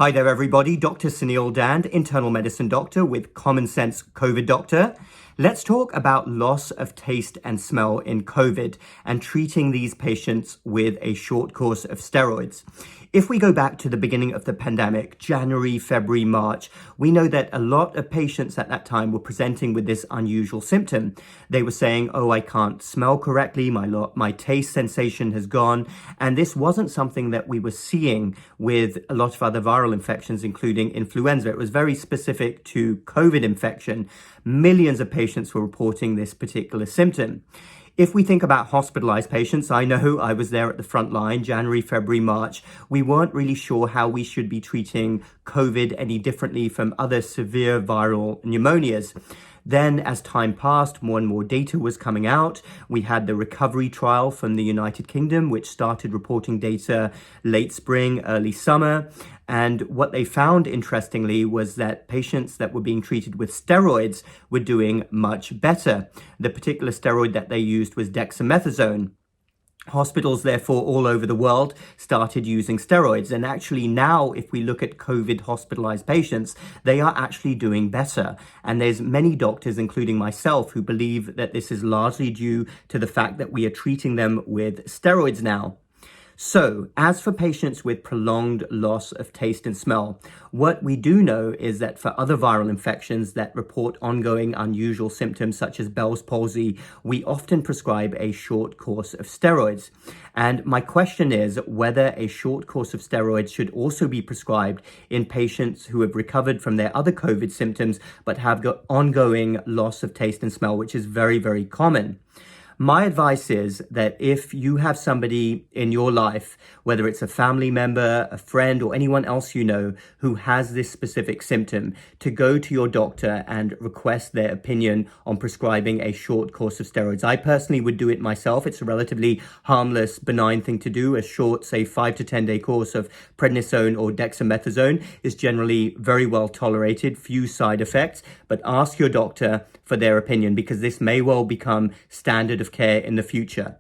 Hi there, everybody. Dr. Suneel Dhand, internal medicine doctor with Common Sense COVID Doctor. Let's talk about loss of taste and smell in COVID and treating these patients with a short course of steroids. If we go back to the beginning of the pandemic, January, February, March, we know that a lot of patients at that time were presenting with this unusual symptom. They were saying, I can't smell correctly, my taste sensation has gone. And this wasn't something that we were seeing with a lot of other viral infections, including influenza. It was very specific to COVID infection. Millions of patients were reporting this particular symptom. If we think about hospitalized patients, I know I was there at the front line, January, February, March. We weren't really sure how we should be treating COVID any differently from other severe viral pneumonias. Then as time passed, more and more data was coming out. We had the recovery trial from the United Kingdom, which started reporting data late spring, early summer. And what they found, interestingly, was that patients that were being treated with steroids were doing much better. The particular steroid that they used was dexamethasone. Hospitals, therefore, all over the world started using steroids. And actually now, if we look at COVID hospitalized patients, they are actually doing better. And there's many doctors, including myself, who believe that this is largely due to the fact that we are treating them with steroids now. So, as for patients with prolonged loss of taste and smell, what we do know is that for other viral infections that report ongoing unusual symptoms such as Bell's palsy, we often prescribe a short course of steroids. And my question is whether a short course of steroids should also be prescribed in patients who have recovered from their other COVID symptoms but have got ongoing loss of taste and smell, which is very, very common. My advice is that if you have somebody in your life, whether it's a family member, a friend, or anyone else you know who has this specific symptom, to go to your doctor and request their opinion on prescribing a short course of steroids. I personally would do it myself. It's a relatively harmless, benign thing to do. A short, say 5 to 10 day course of prednisone or dexamethasone is generally very well tolerated, few side effects, but ask your doctor for their opinion because this may well become standard of care in the future.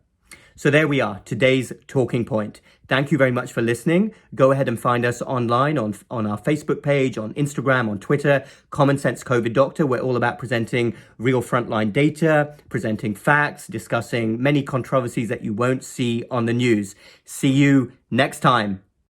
So there we are, today's talking point. Thank you very much for listening. Go ahead and find us online on our Facebook page, on Instagram, on Twitter, Common Sense COVID Doctor. We're all about presenting real frontline data, presenting facts, discussing many controversies that you won't see on the news. See you next time.